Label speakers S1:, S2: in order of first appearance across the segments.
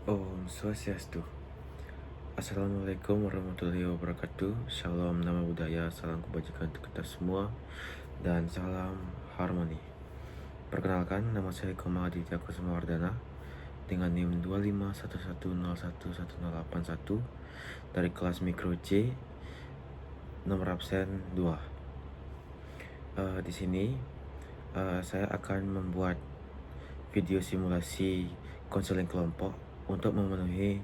S1: Om Swastiastu. Assalamualaikum warahmatullahi wabarakatuh. Shalom nama budaya, salam kebajikan untuk kita semua, dan salam harmoni. Perkenalkan, nama saya Koma Aditya Kusumawardana dengan NIM 2511011081 dari kelas Mikro C, nomor absen 2. Di sini saya akan membuat video simulasi konseling kelompok untuk memenuhi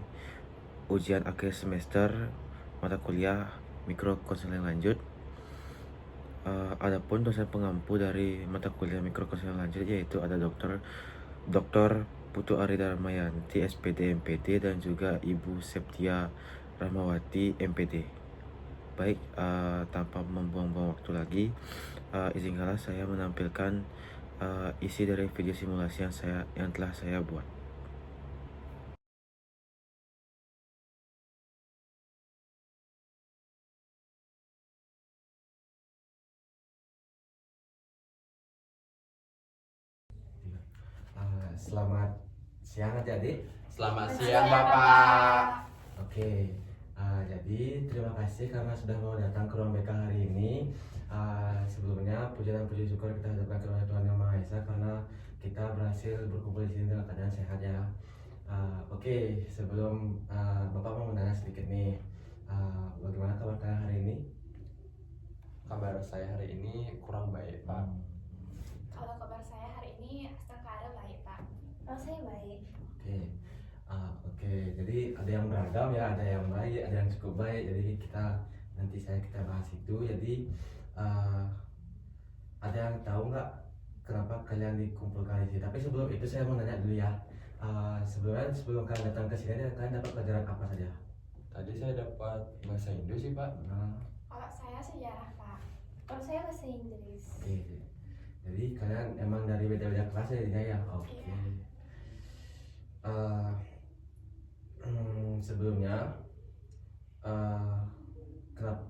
S1: ujian akhir semester mata kuliah mikro konseling lanjut. Adapun dosen pengampu dari mata kuliah mikro konseling lanjut yaitu ada Dr. Putu Ari Darmayanti SPD MPD dan juga Ibu Septia Rahmawati MPD. Baik, tanpa membuang-buang waktu lagi, izinkanlah saya menampilkan isi dari video simulasi yang telah saya buat.
S2: Selamat siang adik-adik.
S3: Selamat siang Bapak.
S2: Oke, jadi terima kasih karena sudah mau datang ke ruang BK hari ini. Sebelumnya puji dan puji syukur kita haturkan kepada Tuhan Yang Maha Esa karena kita berhasil berkumpul di sini dalam keadaan sehat ya. Oke, sebelum Bapak mau menanya sedikit nih, bagaimana kabar kalian hari ini?
S3: Kabar saya hari ini kurang baik Pak.
S4: Kalau kabar saya hari ini sekarang baik Pak. Kalau saya baik.
S2: Oke, jadi ada yang beragam ya, ada yang baik, ada yang cukup baik. Jadi nanti kita bahas itu. Jadi ada yang tahu nggak kenapa kalian dikumpulkan di sini? Tapi sebelum itu saya mau nanya dulu ya. Sebelum kalian datang ke sini, kalian dapat pelajaran apa saja?
S3: Tadi saya dapat bahasa Indo sih Pak.
S4: Kalau saya sejarah Pak. Kalau saya bahasa Inggris.
S2: Oke, jadi kalian emang dari beda-beda kelas ya? Ya? Oke.
S4: Iya.
S2: Sebelumnya,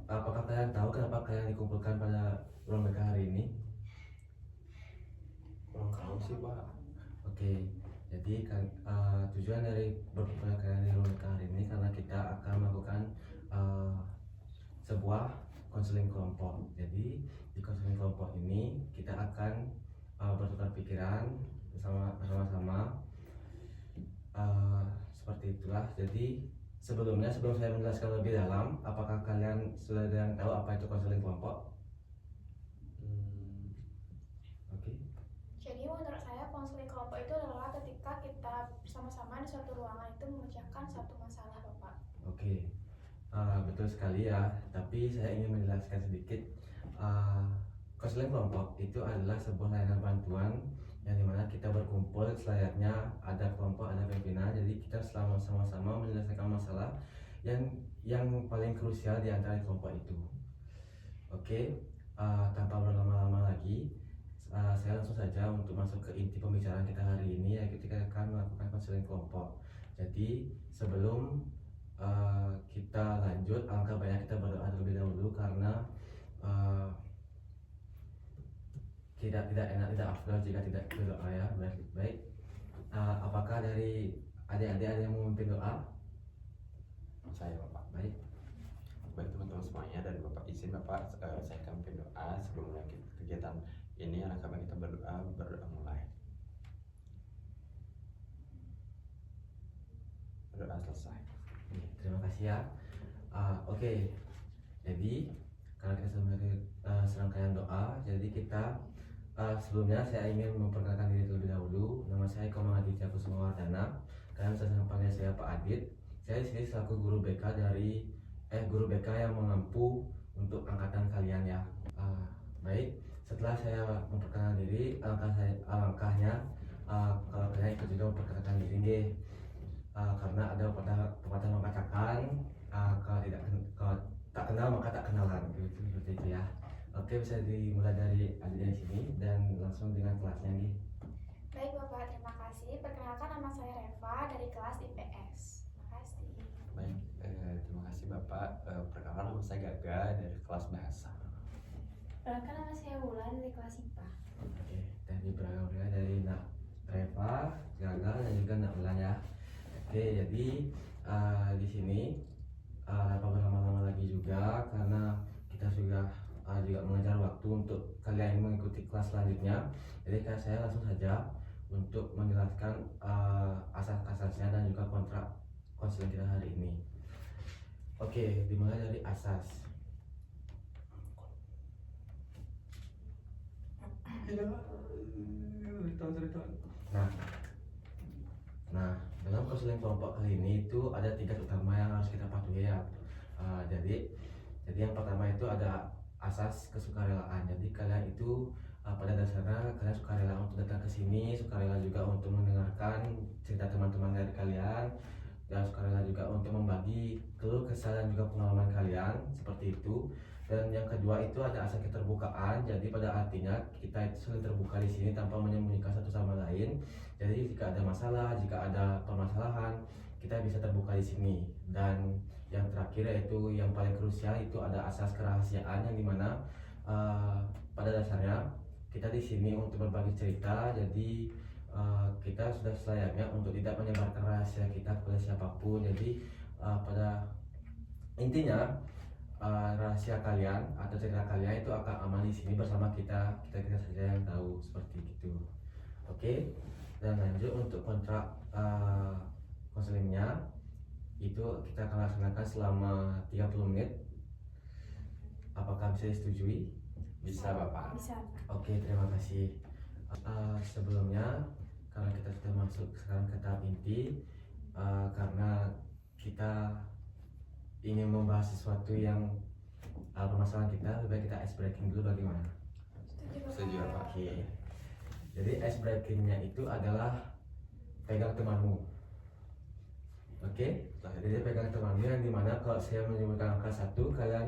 S2: apakah kalian tahu kenapa kalian dikumpulkan pada ruang BK hari ini?
S3: Kurang tahu sih Pak.
S2: Oke, jadi kan tujuan dari berkumpulnya kalian di ruang BK hari ini karena kita akan melakukan sebuah konseling kelompok. Jadi di konseling kelompok ini kita akan bertukar pikiran bersama-sama. Seperti itulah. Jadi sebelum saya menjelaskan lebih dalam, apakah kalian sudah ada yang tahu apa itu konseling kelompok? Oke.
S4: Jadi menurut saya konseling kelompok itu adalah ketika kita bersama-sama di suatu ruangan itu memecahkan satu masalah Bapak.
S2: Oke. Betul sekali ya. Tapi saya ingin menjelaskan sedikit. Konseling kelompok itu adalah sebuah layanan bantuan yang dimana kita berkumpul selayaknya ada kelompok, ada pimpinan. Jadi kita sama-sama menyelesaikan masalah yang paling krusial di antara kelompok itu. Oke, tanpa berlama-lama lagi, saya langsung saja untuk masuk ke inti pembicaraan kita hari ini, yaitu kita akan melakukan konseling kelompok. Jadi sebelum kita lanjut, alangkah baiknya kita berdoa terlebih dahulu karena tidak enak, tidak afdal jika tidak berdoa ya. Baik. Apakah dari adik-adik ada yang mau memimpin doa?
S3: Saya Bapak.
S2: Baik.
S3: Baik teman-teman semuanya, dari Bapak izin Bapak saya akan memimpin doa sebelum mulai kegiatan ini. Alangkah baik kita berdoa mulai. Berdoa selesai.
S2: Terima kasih ya. Oke. Jadi karena kita sudah memiliki serangkaian doa, jadi kita sebelumnya saya ingin memperkenalkan diri terlebih dahulu. Nama saya Komang Aditya Kusumawardana. Kalian bisa panggil saya Pak Adit. Saya di sini selaku guru BK guru BK yang mengampu untuk angkatan kalian ya. Baik, setelah saya memperkenalkan diri, alangkahnya kalau kalian ikut juga memperkenalkan diri nih. Karena ada pepatah mengatakan kalau tak kenal maka tak kenalan, gitu seperti itu ya. Oke, bisa dimulai dari adik dari sini dan langsung dengan kelasnya nih.
S4: Baik Bapak, terima kasih. Perkenalkan nama saya Reva dari kelas IPS. Terima kasih.
S3: Baik, terima kasih Bapak. Perkenalkan nama saya Gaga dari kelas bahasa.
S4: Perkenalkan nama saya Wulan dari kelas IPA.
S2: Oke, dari beragam dari Nak Reva, Gaga dan juga Nak Ulan ya. Oke, jadi di sini tanpa berlama-lama lagi juga karena kita juga mengejar waktu untuk kalian mengikuti kelas selanjutnya. Jadi saya langsung saja untuk menjelaskan asas-asasnya dan juga kontrak konseling kita hari ini. Oke, dimulai dari asas. Nah, dalam konseling kelompok kali ini itu ada 3 utama yang harus kita patuhi ya. Jadi yang pertama itu ada asas kesukarelaan. Jadi kalian itu pada dasarnya kalian sukarela untuk datang ke sini, sukarela juga untuk mendengarkan cerita teman-teman dari kalian, dan sukarela juga untuk membagi keluh kesah dan juga pengalaman kalian seperti itu. Dan yang kedua itu ada asas keterbukaan. Jadi pada artinya kita itu saling terbuka di sini tanpa menyembunyikan satu sama lain. Jadi jika ada masalah, jika ada permasalahan, kita bisa terbuka di sini. Dan yang terakhir yaitu yang paling krusial itu ada asas kerahasiaan yang dimana pada dasarnya kita di sini untuk berbagi cerita. Jadi kita sudah selayaknya untuk tidak menyebarkan rahasia kita kepada siapapun. Jadi pada intinya rahasia kalian atau cerita kalian itu akan aman di sini bersama kita saja yang tahu seperti itu. Oke, dan lanjut untuk kontrak konselingnya itu kita akan laksanakan selama 30 menit. Apakah bisa disetujui?
S3: Bisa Bapak.
S4: Bisa.
S2: Oke, terima kasih. Sebelumnya karena kita sudah masuk sekarang ke tahap inti, karena kita ingin membahas sesuatu yang permasalahan kita, lebih baik kita ice breaking dulu bagaimana?
S3: Setuju Bapak.
S2: Oke. Jadi ice breakingnya itu adalah pegang temanmu. Oke. Jadi pegang temanmu yang dimana kalau saya menyebutkan angka 1, kalian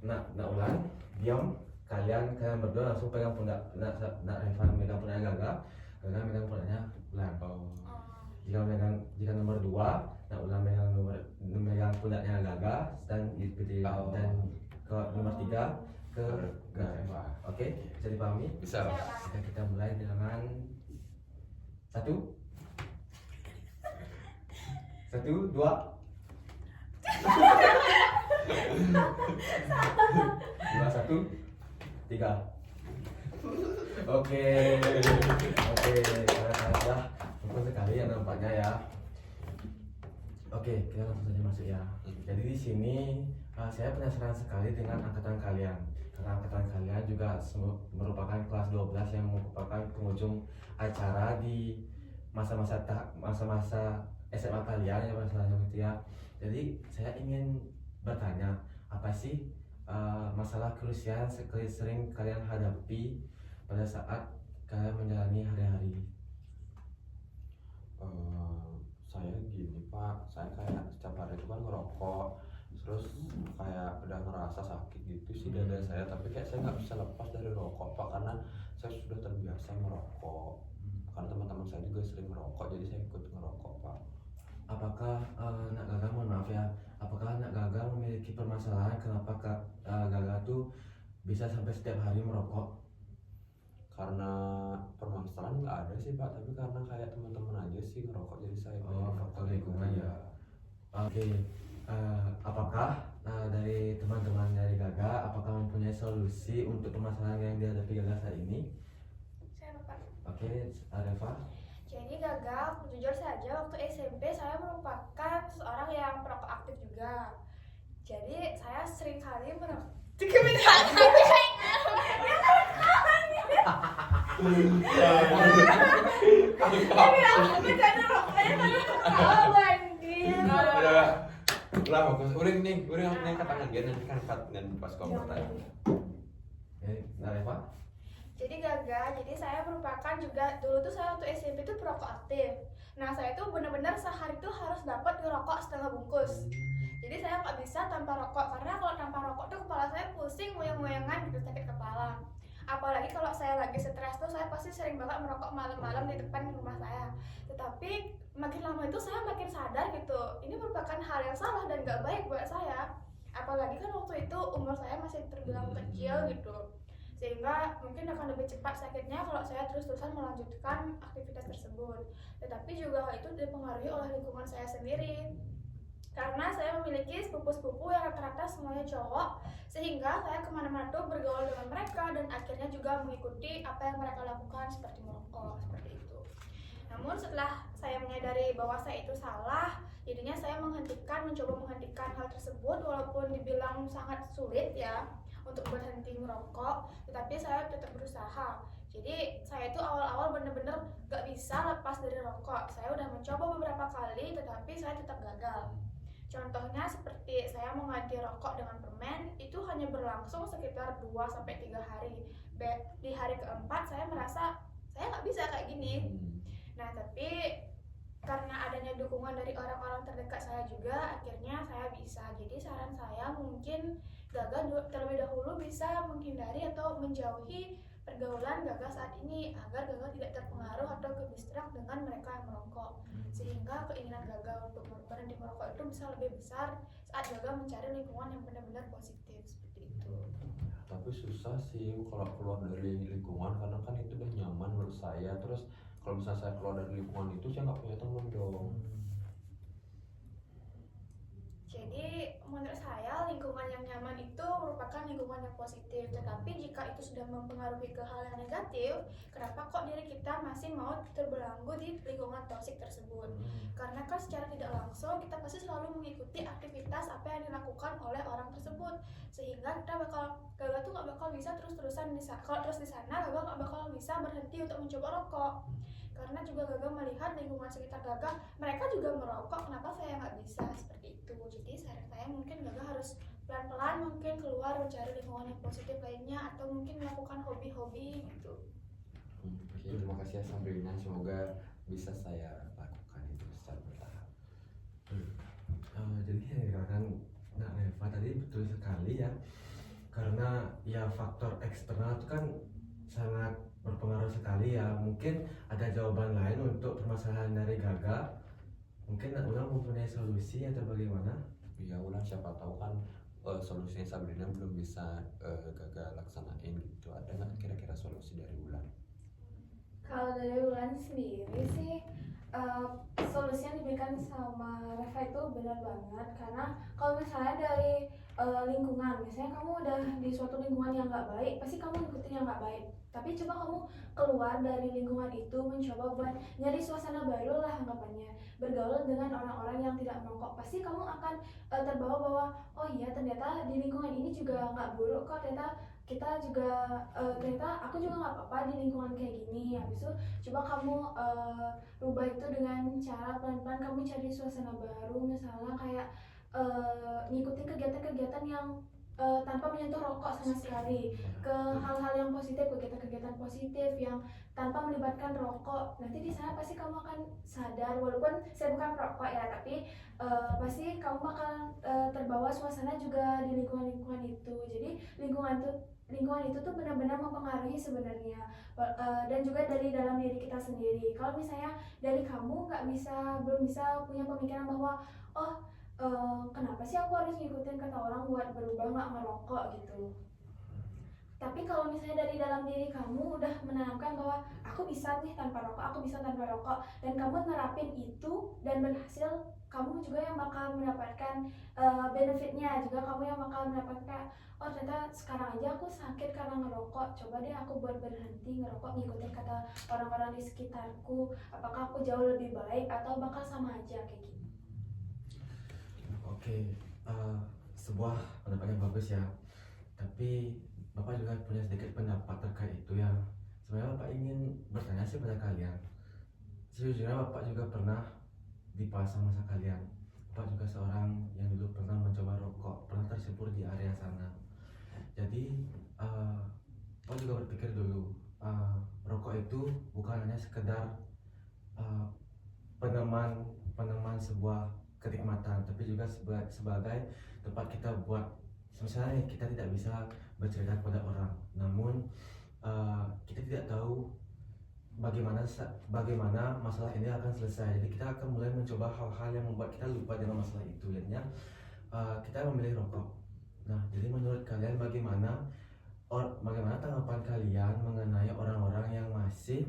S2: nak ulang, diam. Kalian berdua langsung pegang pundak nak Revan megang pundaknya Gaga megang pundaknya Ulan. Jika nomor 2 nak Ulan megang pundaknya Gaga dan dan ke nomor 3 ke Gaga. Oke, bisa dipahami?
S3: Bisa.
S2: Oke, kita mulai dengan 1 2 1 3. Oke, sangat bagus sekali ya nampaknya ya. Oke, kita langsung saja masuk ya. Jadi di sini saya penasaran sekali dengan angkatan kalian. Karena angkatan kalian juga merupakan kelas 12 yang merupakan penghujung acara di masa-masa SMA kalian ya masalahnya gitu ya. Jadi saya ingin bertanya, apa sih masalah krusial sering kalian hadapi pada saat kalian menjalani hari-hari?
S3: Saya gini Pak, saya kayak setiap hari itu kan ngerokok, terus kayak udah ngerasa sakit gitu sih dada saya, tapi kayak saya nggak bisa lepas dari rokok Pak, karena saya sudah terbiasa merokok. Karena teman-teman saya juga sering merokok, jadi saya ikut ngerokok Pak.
S2: Apakah Nak Gaga, mohon maaf ya, apakah Nak Gaga memiliki permasalahan kenapa Gaga tuh bisa sampai setiap hari merokok?
S3: Karena permasalahan nggak ada sih Pak, tapi karena kayak teman-teman aja sih ngerokok, jadi saya
S2: faktor lingkungan ya. Oke, apakah dari teman-teman dari Gaga, apakah mempunyai solusi untuk permasalahan yang dihadapi Gaga saat ini?
S4: Saya Bapak.
S2: Oke, Reva.
S4: Jadi Gaga, jujur saja waktu SMP saya merupakan seorang yang perokok aktif juga. Jadi saya sering kali merokok.
S3: Udah bagus, uring nih angkat tangan dia nanti kan pas kau bertanya.
S2: Nah, Reva.
S4: Jadi Gaga, jadi saya merupakan juga dulu tuh saya waktu SMP tuh perokok aktif. Nah saya tuh benar-benar sehari tuh harus dapat ngerokok setengah bungkus. Jadi saya nggak bisa tanpa rokok, karena kalau tanpa rokok tuh kepala saya pusing, moyang-moyangan gitu, sakit kepala. Apalagi kalau saya lagi stres tuh saya pasti sering banget merokok malam-malam di depan rumah saya. Tetapi makin lama itu saya makin sadar gitu, ini merupakan hal yang salah dan nggak baik buat saya. Apalagi kan waktu itu umur saya masih terbilang kecil gitu. sehingga mungkin akan lebih cepat sakitnya kalau saya terus-terusan melanjutkan aktivitas tersebut. Tetapi juga hal itu dipengaruhi oleh lingkungan saya sendiri, karena saya memiliki sepupu-sepupu yang rata-rata semuanya cowok, sehingga saya kemana-mana tuh bergaul dengan mereka dan akhirnya juga mengikuti apa yang mereka lakukan seperti merokok, seperti itu. Namun setelah saya menyadari bahwa saya itu salah, jadinya saya mencoba menghentikan hal tersebut, walaupun dibilang sangat sulit ya untuk berhenti merokok, tetapi saya tetap berusaha. Jadi saya itu awal-awal bener-bener gak bisa lepas dari rokok. Saya udah mencoba beberapa kali, tetapi saya tetap gagal. Contohnya seperti saya mengganti rokok dengan permen, itu hanya berlangsung sekitar 2-3 hari. Di hari keempat saya merasa saya nggak bisa kayak gini. Nah, tapi karena adanya dukungan dari orang-orang terdekat saya juga, akhirnya saya bisa. Jadi saran saya mungkin Gaga terlebih dahulu bisa menghindari atau menjauhi pergaulan Gaga saat ini, agar Gaga tidak terpengaruh atau ke-distract dengan mereka yang merokok, sehingga keinginan Gaga untuk berhenti merokok itu bisa lebih besar saat Gaga mencari lingkungan yang benar-benar positif, seperti itu.
S3: Tapi susah sih kalau keluar dari lingkungan, karena kan itu udah nyaman menurut saya. Terus kalau misalnya saya keluar dari lingkungan itu, saya nggak punya teman dong.
S4: Jadi menurut saya lingkungan yang nyaman itu merupakan lingkungan yang positif. Tetapi jika itu sudah mempengaruhi ke hal yang negatif, kenapa kok diri kita masih mau terbelenggu di lingkungan toksik tersebut? Karena kan secara tidak langsung kita pasti selalu mengikuti aktivitas apa yang dilakukan oleh orang tersebut, sehingga kita Gaga tuh nggak bakal bisa terus-terusan kalau terus di sana, Gaga nggak bakal bisa berhenti untuk mencoba rokok. Karena juga Gaga melihat lingkungan sekitar Gaga, mereka juga merokok, kenapa saya nggak bisa, seperti itu. Jadi saran saya mungkin Gaga harus pelan-pelan mungkin keluar mencari lingkungan yang positif lainnya, atau mungkin melakukan hobi-hobi gitu.
S3: Oke, terima kasih ya Sabrina, semoga bisa saya lakukan itu secara bertahap.
S2: Jadi yang dikatakan Nak Neva tadi betul sekali ya, karena ya faktor eksternal itu kan sangat berpengaruh sekali ya. Mungkin ada jawaban lain untuk permasalahan dari Gaga. Mungkin Ulang mempunyai solusi atau bagaimana?
S3: Ya ulang, siapa tahu kan solusinya Sabrina belum bisa Gaga laksanain gitu. Ada nggak kira-kira solusi dari Ulang?
S5: Kalau dari Wulan sendiri sih, solusi yang diberikan sama Reva itu benar banget. Karena kalau misalnya dari lingkungan, misalnya kamu udah di suatu lingkungan yang nggak baik, pasti kamu ikutin yang nggak baik. Tapi coba kamu keluar dari lingkungan itu, mencoba buat nyari suasana baru lah anggapannya, bergaul dengan orang-orang yang tidak merokok. Pasti kamu akan terbawa bahwa oh iya ternyata di lingkungan ini juga nggak buruk kok, ternyata kita juga ternyata aku juga nggak apa-apa di lingkungan kayak gini. Habis itu coba kamu rubah itu dengan cara pelan-pelan kamu cari suasana baru, misalnya kayak ngikutin kegiatan-kegiatan yang tanpa menyentuh rokok sama sekali, ke hal-hal yang positif, kegiatan-kegiatan positif yang tanpa melibatkan rokok. Nanti di sana pasti kamu akan sadar, walaupun saya bukan perokok ya, tapi pasti kamu bakal terbawa suasana juga di lingkungan-lingkungan itu. Jadi lingkungan itu tuh benar-benar mempengaruhi sebenarnya, dan juga dari dalam diri kita sendiri. Kalau misalnya dari kamu belum bisa punya pemikiran bahwa oh kenapa sih aku harus ngikutin kata orang buat berubah nggak ngerokok gitu. Tapi kalau misalnya dari dalam diri kamu udah menanamkan bahwa aku bisa nih tanpa rokok, dan kamu nerapin itu dan berhasil, kamu juga yang bakal mendapatkan benefitnya, juga kamu yang bakal mendapatkan oh ternyata sekarang aja aku sakit karena ngerokok, coba deh aku buat berhenti ngerokok, ngikutin kata orang-orang di sekitarku, apakah aku jauh lebih baik atau bakal sama aja kayak gitu.
S2: Oke, sebuah pendapat yang bagus ya. Tapi Bapak juga punya sedikit pendapat terkait itu ya. Sebenarnya Bapak ingin bertanya sih pada kalian. Sejujurnya Bapak juga pernah di masa kalian. Bapak juga seorang yang dulu pernah mencoba rokok, pernah tersebur di area sana. Jadi Bapak juga berpikir dulu, rokok itu bukan hanya sekedar peneman sebuah kenikmatan, tapi juga sebagai tempat kita buat, misalnya kita tidak bisa bercerita kepada orang, namun kita tidak tahu bagaimana masalah ini akan selesai. Jadi kita akan mulai mencoba hal-hal yang membuat kita lupa dengan masalah itu. Jadinya kita memilih rokok. Nah, jadi menurut kalian bagaimana bagaimana tanggapan kalian mengenai orang-orang yang masih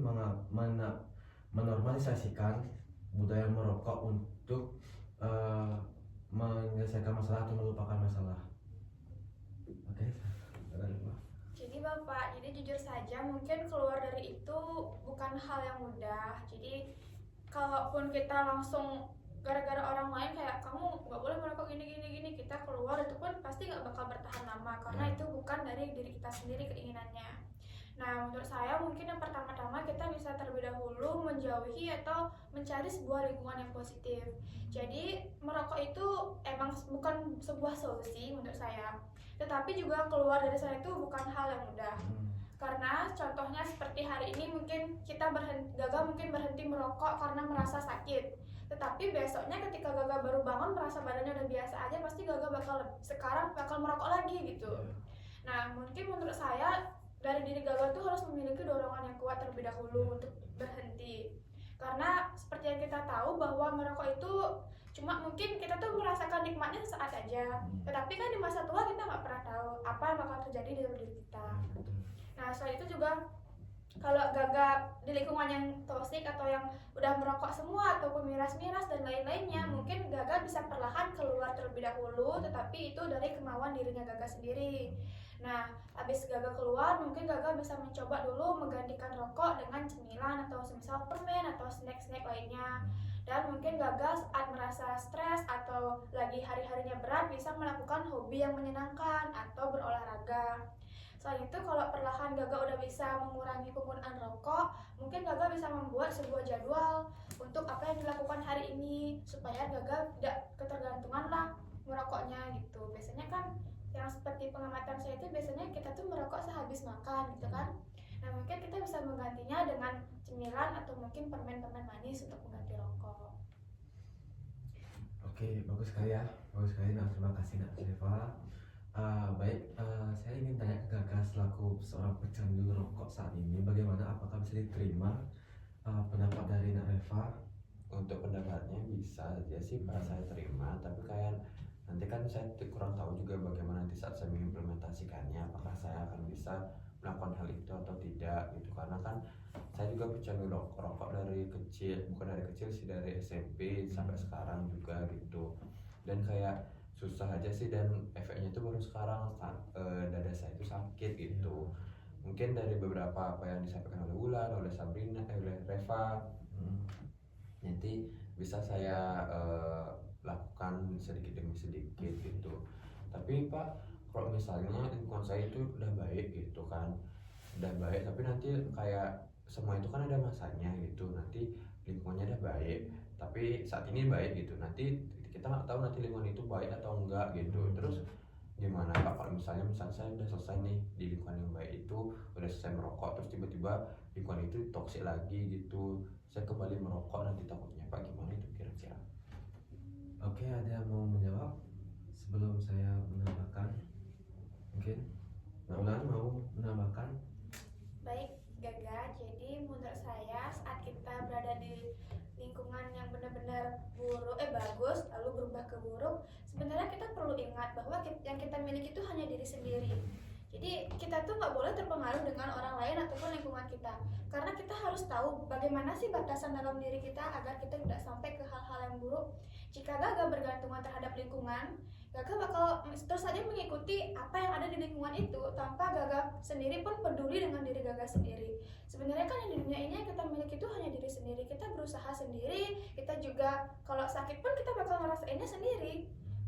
S2: menormalisasikan budaya merokok untuk eh, menyelesaikan masalah atau melupakan masalah? Oke,
S4: Jadi Bapak, jadi jujur saja mungkin keluar dari itu bukan hal yang mudah. Jadi kalaupun kita langsung gara-gara orang lain kayak kamu nggak boleh merokok gini, kita keluar itu pun pasti nggak bakal bertahan lama karena itu bukan dari diri kita sendiri keinginannya. Nah, menurut saya mungkin yang pertama-tama kita bisa terlebih dahulu menjauhi atau mencari sebuah lingkungan yang positif. Jadi merokok itu emang bukan sebuah solusi menurut saya, tetapi juga keluar dari sana itu bukan hal yang mudah. Karena contohnya seperti hari ini mungkin kita gagal mungkin berhenti merokok karena merasa sakit. Tetapi besoknya ketika gagal baru bangun merasa badannya udah biasa aja, pasti gagal sekarang bakal merokok lagi gitu. Nah, mungkin menurut saya dari diri gagal tuh harus memiliki dorongan yang kuat terlebih dahulu untuk berhenti. Karena seperti yang kita tahu bahwa merokok itu cuma mungkin kita tuh merasakan nikmatnya sesaat aja, tetapi kan di masa tua kita nggak pernah tahu apa yang bakal terjadi di dalam diri kita. Nah, selain itu juga kalau gagal di lingkungan yang toksik atau yang udah merokok semua ataupun miras-miras dan lain-lainnya, mungkin gagal bisa perlahan keluar terlebih dahulu, tetapi itu dari kemauan dirinya gagal sendiri. Nah, habis gagal keluar, mungkin gagal bisa mencoba dulu menggantikan rokok dengan cemilan atau semisal permen atau snack-snack lainnya. Dan mungkin gagal saat merasa stres atau lagi hari-harinya berat bisa melakukan hobi yang menyenangkan atau berolahraga. Selain itu, kalau perlahan gagal udah bisa mengurangi penggunaan rokok, mungkin gagal bisa membuat sebuah jadwal untuk apa yang dilakukan hari ini supaya gagal tidak ketergantungan lah merokoknya gitu. Biasanya kan yang seperti pengamatan saya itu biasanya kita tuh merokok sehabis makan gitu kan. Nah, mungkin kita bisa menggantinya dengan cemilan atau mungkin permen-permen manis untuk mengganti rokok.
S2: Oke, bagus sekali ya, bagus sekali. Nah, terima kasih Nak Reva. Saya ingin tanya ke Kakak selaku seorang pecandu rokok saat ini, bagaimana apakah bisa diterima pendapat dari Nak Reva?
S3: Untuk pendapatnya bisa aja sih Pak, saya terima, tapi kayak nanti kan saya kurang tahu juga bagaimana nanti saat saya mengimplementasikannya, apakah saya akan bisa melakukan hal itu atau tidak gitu, karena kan saya juga pecandu rokok dari kecil, bukan dari kecil sih, dari SMP sampai sekarang juga gitu, dan kayak susah aja sih, dan efeknya itu baru sekarang saat dada saya itu sakit gitu. Mungkin dari beberapa apa yang disampaikan oleh Ulan, oleh Sabrina, oleh Reva, nanti bisa saya lakukan sedikit demi sedikit gitu. Tapi Pak, kalau misalnya lingkungan saya itu udah baik gitu kan, udah baik, tapi nanti kayak semua itu kan ada masanya gitu, nanti lingkungannya udah baik tapi saat ini baik gitu, nanti kita nggak tahu nanti lingkungan itu baik atau enggak gitu. Terus gimana Pak kalau misalnya saya udah selesai nih di lingkungan yang baik itu, udah selesai merokok, terus tiba-tiba lingkungan itu toksik lagi gitu, saya kembali merokok, nanti takutnya Pak gimana itu kira-kira?
S2: Oke, ada yang mau menjawab sebelum saya menambahkan? Mungkin Nak Ulan mau menambahkan?
S4: Baik, Gaga. Jadi menurut saya saat kita berada di lingkungan yang benar-benar bagus lalu berubah ke buruk, sebenarnya kita perlu ingat bahwa yang kita miliki itu hanya diri sendiri. Jadi kita tuh nggak boleh terpengaruh dengan orang lain ataupun lingkungan kita, karena kita harus tahu bagaimana sih batasan dalam diri kita agar kita tidak sampai ke hal-hal yang buruk. Jika Gaga bergantungan terhadap lingkungan, Gaga bakal terus saja mengikuti apa yang ada di lingkungan itu tanpa Gaga sendiri pun peduli dengan diri Gaga sendiri. Sebenarnya kan yang di dunia ini yang kita miliki itu hanya diri sendiri. Kita berusaha sendiri, kita juga kalau sakit pun kita bakal ngerasainnya sendiri.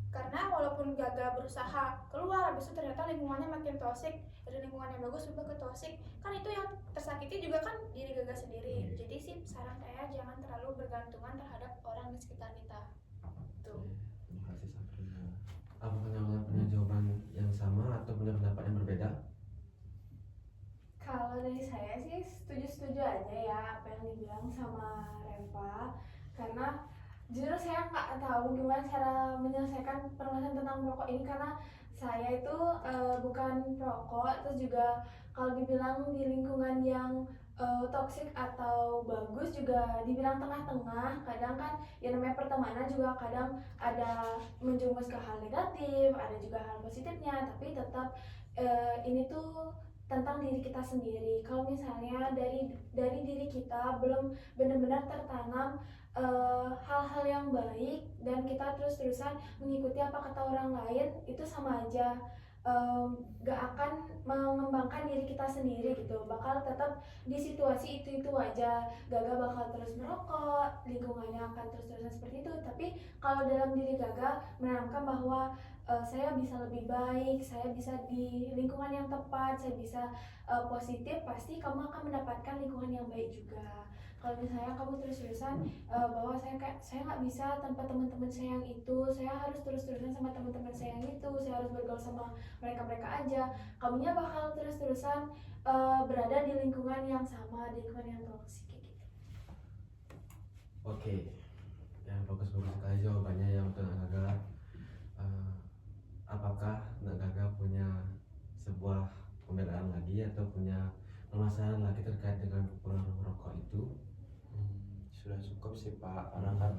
S4: Karena walaupun Gaga berusaha keluar, habis itu ternyata lingkungannya makin toksik, dari lingkungan yang bagus juga ke toksik, kan itu yang tersakiti juga kan diri Gaga sendiri. Jadi sih saran saya jangan terlalu bergantungan terhadap orang di sekitar kita. Tuh.
S2: Terima kasih Sabrina. Apakah Nak Ulan punya jawaban yang sama atau punya pendapat yang berbeda?
S5: Kalau dari saya sih setuju-setuju aja ya apa yang dibilang sama Reva, karena jujur saya nggak tahu gimana cara menyelesaikan permasalahan tentang merokok ini, karena saya itu bukan perokok, terus juga kalau dibilang di lingkungan yang toksik atau bagus juga dibilang tengah-tengah. Kadang kan ya namanya pertemanan juga kadang ada menjumus ke hal negatif, ada juga hal positifnya, tapi tetap ini tuh tentang diri kita sendiri. Kalau misalnya dari diri kita belum benar-benar tertanam hal-hal yang baik dan kita terus-terusan mengikuti apa kata orang lain, itu sama aja gak akan mengembangkan diri kita sendiri gitu. Bakal tetap di situasi itu aja. Gaga bakal terus merokok, lingkungannya akan terus-terusan seperti itu. Tapi kalau dalam diri Gaga menanamkan bahwa saya bisa lebih baik, saya bisa di lingkungan yang tepat, saya bisa positif, pasti kamu akan mendapatkan lingkungan yang baik juga. Kalau misalnya kamu terus-terusan bahwa saya nggak bisa tanpa teman-teman saya yang itu, saya harus terus-terusan sama teman-teman saya yang itu, saya harus bergaul sama mereka-mereka aja, kamunya bakal terus-terusan berada di lingkungan yang sama, di lingkungan yang toksik kayak gitu.
S2: Oke, yang bagus-bagus sekali jawabannya yang untuk Nak Gaga. Apakah Nak Gaga punya sebuah pembelaan lagi atau punya permasalahan lagi terkait dengan pengaruh rokok itu?
S3: Sudah cukup sih Pak, karena kan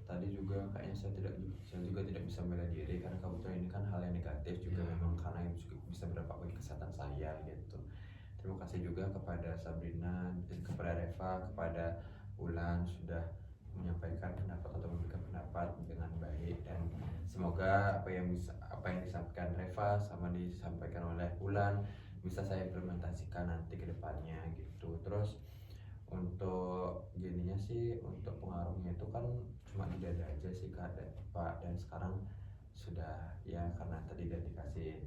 S3: tadi juga kayaknya saya juga tidak bisa membela diri karena kebetulan ini kan hal yang negatif juga memang, karena itu juga bisa berdampak bagi kesehatan saya gitu. Terima kasih juga kepada Sabrina, kepada Reva, kepada Ulan sudah menyampaikan pendapat atau memberikan pendapat dengan baik, dan semoga apa yang disampaikan Reva sama disampaikan oleh Ulan bisa saya implementasikan nanti ke depannya gitu. Terus untuk jadinya sih, untuk pengaruhnya itu kan cuma di dada aja sih Kak Pak, dan sekarang sudah ya karena tadi udah dikasih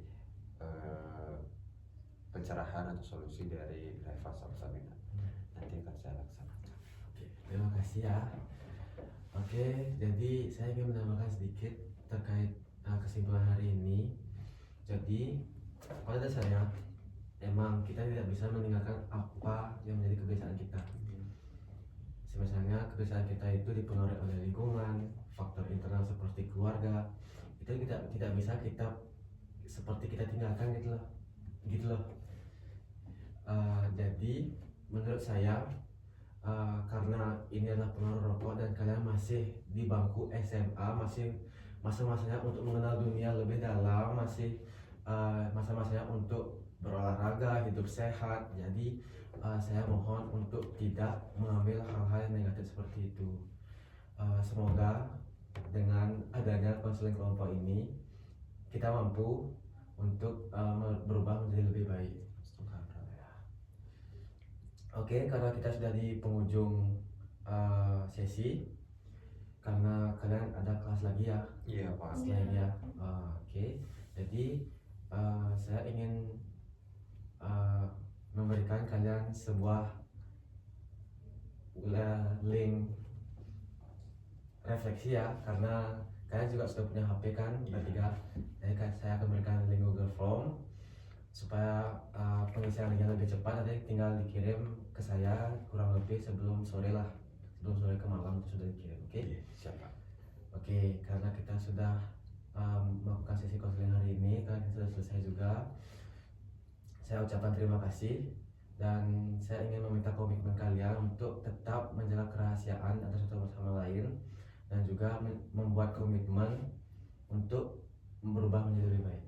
S3: pencerahan atau solusi dari Reva sama Sabrina, nanti akan saya laksanakan.
S2: Oke, terima kasih ya. Oke, jadi saya ingin menambahkan sedikit terkait kesimpulan hari ini. Jadi pada dasarnya emang kita tidak bisa meninggalkan apa yang menjadi kebiasaan kita. Misalnya kebiasaan kita itu dipengaruhi oleh lingkungan, faktor internal seperti keluarga, itu tidak bisa kita seperti kita tinggalkan gitu loh. Jadi menurut saya karena ini adalah pengaruh rokok dan kalian masih di bangku SMA, masih masa-masanya untuk mengenal dunia lebih dalam, masih masa-masanya untuk berolahraga, hidup sehat. Jadi saya mohon untuk tidak mengambil hal-hal yang negatif seperti itu. Semoga dengan adanya konseling kelompok ini kita mampu untuk berubah menjadi lebih baik. Oke, karena kita sudah di penghujung sesi, karena kalian ada kelas lagi ya?
S3: Iya Pak.
S2: Setelah ini ya. Oke, jadi saya ingin memberikan kalian sebuah link refleksi ya, karena kalian juga sudah punya HP kan, bertiga. Jadi saya akan berikan link Google Form supaya pengisian linknya lebih cepat. Nanti tinggal dikirim ke saya kurang lebih sebelum sore ke malam itu sudah dikirim. Oke?
S3: Siapa?
S2: Oke, karena kita sudah melakukan sesi konseling hari ini, karena kita sudah selesai juga. Saya ucapkan terima kasih dan saya ingin meminta komitmen kalian untuk tetap menjaga kerahasiaan antara satu sama lain dan juga membuat komitmen untuk berubah menjadi lebih baik.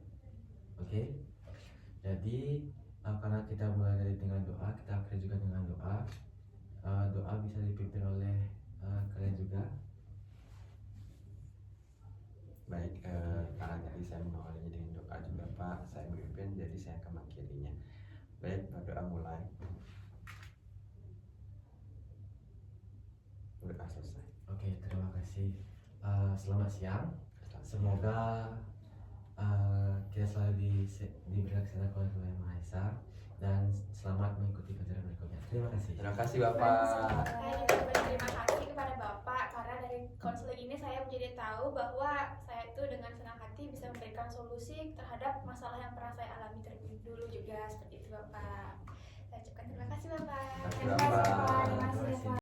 S2: Oke? Jadi karena kita mulai dari dengan doa, kita akhiri juga dengan doa. Doa bisa dipimpin oleh kalian juga.
S3: Baik, karena tadi saya mengawalinya dengan doa juga Pak, saya memimpin, jadi saya akan mengakhirinya. Baik, berdoa mulai. Berdoa selesai.
S2: Oke, terima kasih. Selamat siang. Semoga kita selalu diberikan kesehatan oleh Tuhan Yang Maha Esa, dan selamat mengikuti pelajaran berikutnya. Terima kasih.
S3: Terima kasih Bapak.
S4: Saya juga berterima kasih kepada Bapak karena dari konseling ini saya menjadi tahu bahwa saya itu dengan senang hati bisa memberikan solusi terhadap masalah yang